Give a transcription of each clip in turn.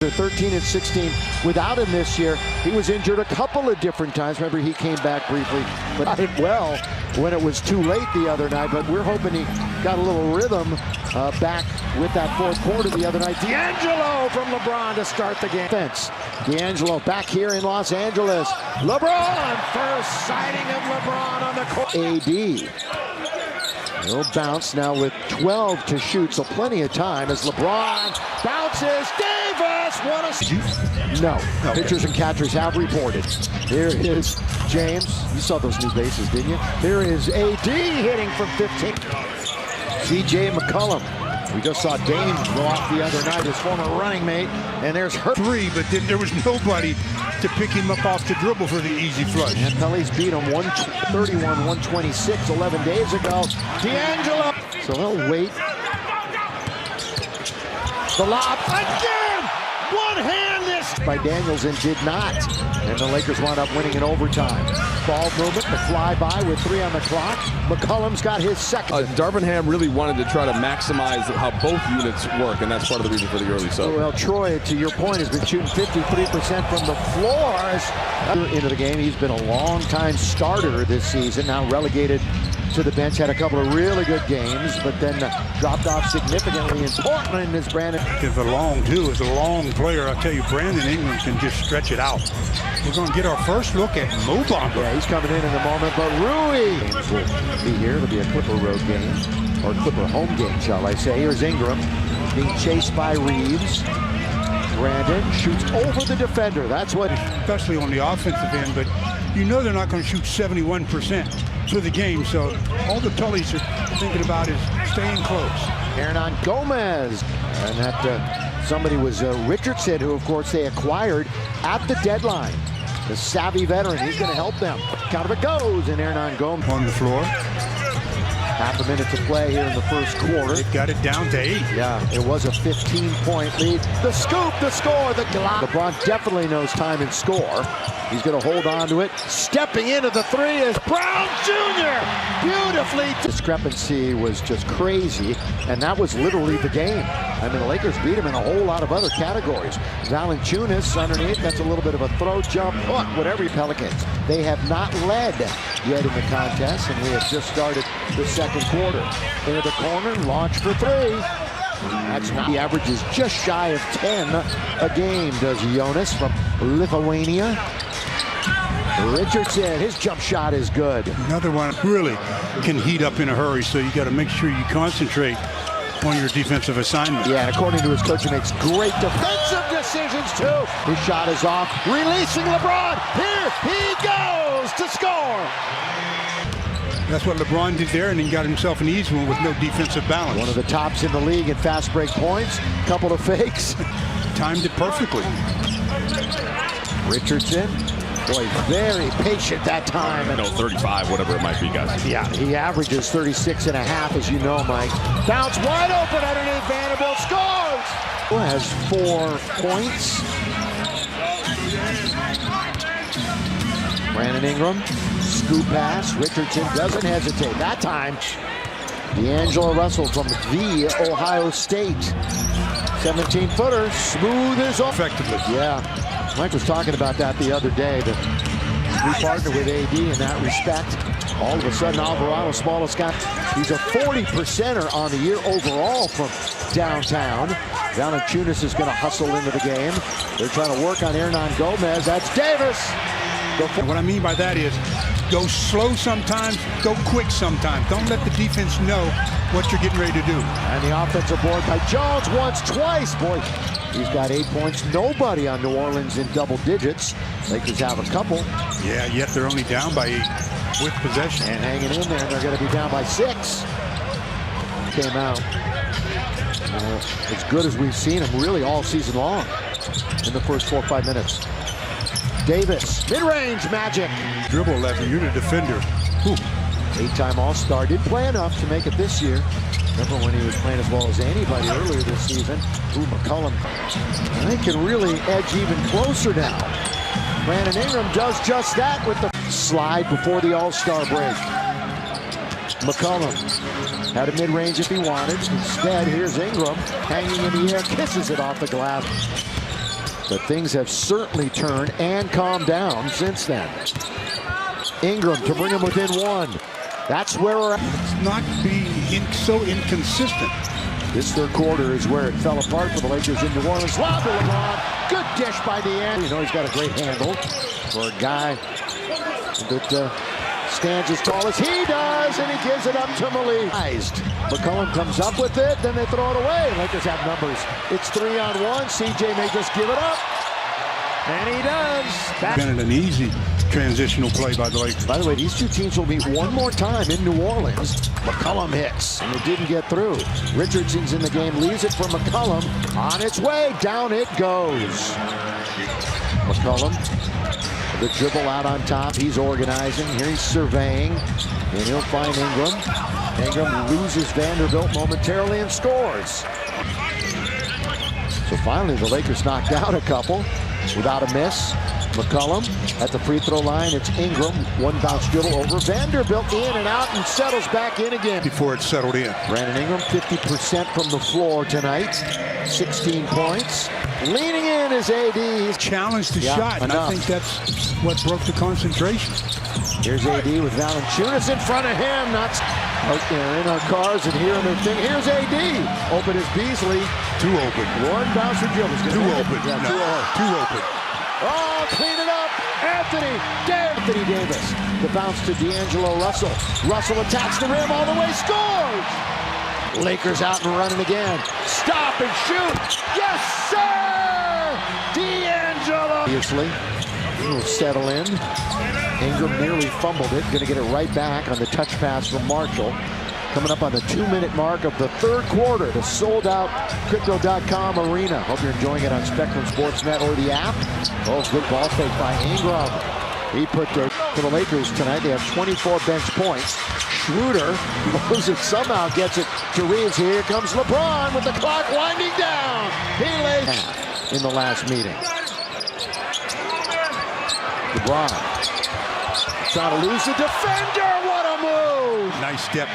They're 13 and 16 without him this year. He was injured a couple of different times. Remember, he came back briefly, but did well when it was too late the other night. But we're hoping he got a little rhythm back with that fourth quarter the other night. D'Angelo from LeBron to start the game. D'Angelo back here in Los Angeles. LeBron, first sighting of LeBron on the court. AD. He'll bounce now with 12 to shoot, so plenty of time as LeBron bounces. Davis, what a... No, okay. Pitchers and catchers have reported. Here is James. You saw those new bases, didn't you? Here is AD hitting from 15. CJ McCollum. We just saw Dame go off the other night, his former running mate, and there's her. Three, but then there was nobody to pick him up off the dribble for the easy flush. And Pelly's beat him 131-126 11 days ago. D'Angelo. So he'll wait. The lob again! One hand this by Daniels and did not. And the Lakers wound up winning in overtime. Ball movement, the flyby with 3 on the clock. McCollum's got his second. Darvin Ham really wanted to try to maximize how both units work, and that's part of the reason for the early sub. Well, Troy, to your point, has been shooting 53% from the floor. Into the game, he's been a long-time starter this season, now relegated to the bench, had a couple of really good games, but then dropped off significantly in Portland as Brandon. Is a long player. I tell you, Brandon Ingram can just stretch it out. We're going to get our first look at Mo Bamba. Yeah, he's coming in the moment, but Rui will be here. It'll be a Clipper road game, or Clipper home game, shall I say. Here's Ingram being chased by Reeves. Brandon shoots over the defender. That's what... Especially on the offensive end, but you know they're not going to shoot 71% for the game, so all the Tullys are thinking about is staying close. Hernan Gomez, and that somebody was Richardson, who of course they acquired at the deadline. The savvy veteran, he's going to help them. Count of it goes, and Hernan Gomez on the floor. Half a minute to play here in the first quarter. They've got it down to 8. Yeah, it was a 15-point lead. The scoop, the score, the glock. LeBron definitely knows time and score. He's going to hold on to it. Stepping into the 3 is Brown Jr. Beautifully. Discrepancy was just crazy, and that was literally the game. I mean, the Lakers beat him in a whole lot of other categories. Valanciunas underneath, that's a little bit of a throw, jump, hook, whatever. Pelicans. They have not led yet in the contest, and we have just started the second quarter. Into the corner, launch for 3. That's not. He averages just shy of 10 a game, does Jonas from Lithuania. Richardson, his jump shot is good. Another one really can heat up in a hurry, so you got to make sure you concentrate on your defensive assignment. Yeah, and according to his coach, he makes great defensive decisions too. His shot is off, releasing LeBron. Here he goes to score. That's what LeBron did there, and then got himself an easy one with no defensive balance. One of the tops in the league in fast break points. Couple of fakes. Timed it perfectly. Richardson, boy, very patient that time. 35, whatever it might be, guys. Yeah, he averages 36 and a half, as you know, Mike. Bounce wide open underneath Vanderbilt, scores! Has 4 points. Brandon Ingram, scoop pass. Richardson doesn't hesitate. That time, D'Angelo Russell from the Ohio State. 17-footer, smooth as effectively. Yeah, Mike was talking about that the other day, that we partner with AD in that respect. All of a sudden, Alvarado, smallest guy, he's a 40%er on the year overall from downtown. Valanciunas is going to hustle into the game. They're trying to work on Hernan Gomez. That's Davis. What I mean by that is, go slow sometimes, go quick sometimes. Don't let the defense know what you're getting ready to do. And the offensive board by Jones once, twice. Boy, he's got 8 points. Nobody on New Orleans in double digits. Lakers have a couple. Yeah, yet they're only down by 8 with possession. And hanging in there, they're going to be down by 6. Came out as good as we've seen him really all season long in the first 4 or 5 minutes. Davis, mid-range magic. Dribble left, you're the defender. 8-time All-Star, didn't play enough to make it this year. Remember when he was playing as well as anybody earlier this season. McCollum, and they can really edge even closer now. Brandon Ingram does just that with the slide before the All-Star break. McCollum had a mid-range if he wanted. Instead, here's Ingram hanging in the air, kisses it off the glass. But things have certainly turned and calmed down since then. Ingram to bring him within one. That's where we're at. It's not being so inconsistent. This third quarter is where it fell apart for the Lakers in New Orleans. Lob to LeBron. Good dish by the end. You know he's got a great handle for a guy that stands as tall as he does, and he gives it up to Malik. McCollum comes up with it, then they throw it away. Lakers have numbers. It's 3-on-1. CJ may just give it up, and he does. Been an easy transitional play by the Lakers. By the way, these two teams will meet one more time in New Orleans. McCollum hits, and it didn't get through. Richardson's in the game, leaves it for McCollum. On its way, down it goes. McCollum, the dribble out on top. He's organizing. Here he's surveying, and he'll find Ingram. Ingram loses Vanderbilt momentarily and scores. So finally, the Lakers knocked out a couple without a miss. McCollum at the free throw line. It's Ingram. One bounce dribble over. Vanderbilt in and out and settles back in again. Before it settled in. Brandon Ingram, 50% from the floor tonight. 16 points. Leaning in is AD. He's challenged the shot, and I think that's what broke the concentration. Here's AD with Valanciunas in front of him. Not in our cars and hearing their thing. Here's AD. Open is Beasley. Too open. One bouncer dribble. Too open. Yeah, no, too open. Oh, clean it up. Anthony Davis. The bounce to D'Angelo Russell. Russell attacks the rim all the way. Scores! Lakers out and running again. Stop and shoot. Yes, sir! D'Angelo. Obviously, he'll settle in. Ingram nearly fumbled it. Going to get it right back on the touch pass from Marshall. Coming up on the 2-minute mark of the third quarter, the sold-out Crypto.com arena. Hope you're enjoying it on Spectrum Sportsnet or the app. Oh, good ball fake by Ingram. He put for the Lakers tonight. They have 24 bench points. Schroeder blows it, somehow gets it to Reeves. Here comes LeBron with the clock winding down. He lays in the last meeting. LeBron trying to lose the defender. What a move! Nice step.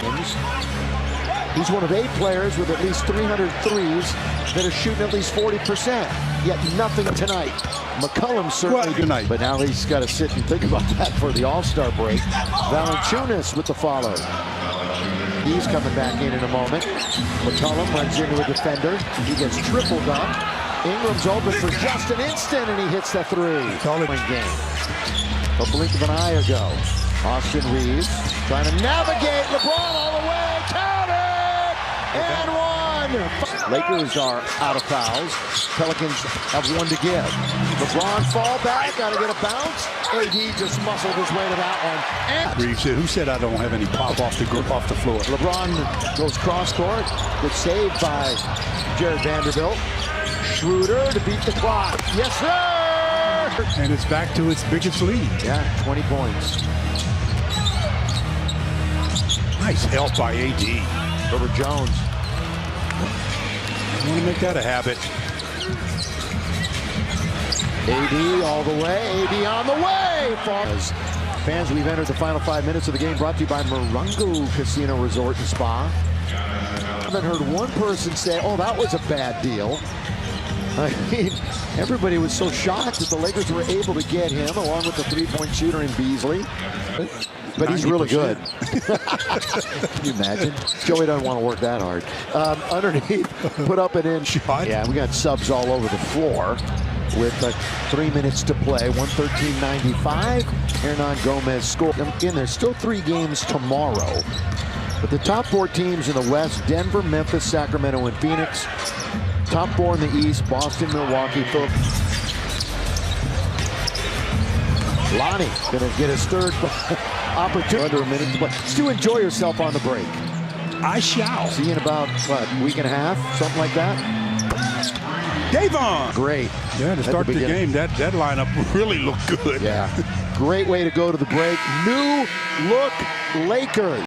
He's one of 8 players with at least 300 threes that are shooting at least 40%. Yet nothing tonight. McCollum certainly tonight, but now he's got to sit and think about that for the All-Star break. Valanciunas with the follow. He's coming back in a moment. McCollum runs into a defender. He gets tripled up. Ingram's open for just an instant, and he hits the three. Solid game. A blink of an eye ago. Austin Reeves trying to navigate. LeBron all the way. Count it! And one! Lakers are out of fouls. Pelicans have one to give. LeBron fall back. Got to get a bounce. AD just muscled his way to that one. And Reeves said, who said I don't have any pop off the floor? LeBron goes cross court. Good save by Jared Vanderbilt. Schroeder to beat the clock. Yes, sir! And it's back to its biggest lead. Yeah, 20 points. Nice help by AD. Over Jones. I want to make that a habit. AD all the way. AD on the way. As fans, we've entered the final 5 minutes of the game, brought to you by Morongo Casino Resort and Spa. I haven't heard one person say, oh, that was a bad deal. I mean, everybody was so shocked that the Lakers were able to get him, along with the three-point shooter in Beasley. But he's really good. Can you imagine? Joey doesn't want to work that hard. Underneath, put up an in shot. Yeah, we got subs all over the floor with 3 minutes to play. 113.95. Hernan Gomez scored. Again, there's still 3 games tomorrow. But the top 4 teams in the West, Denver, Memphis, Sacramento, and Phoenix. Top 4 in the East, Boston, Milwaukee, Lonnie gonna get his third opportunity. Under a minute to play. Stu, enjoy yourself on the break. I shall. See you in about, what, week and a half? Something like that? Davon! Great. Yeah, to start the game, that lineup really looked good. Yeah. Great way to go to the break. New look Lakers.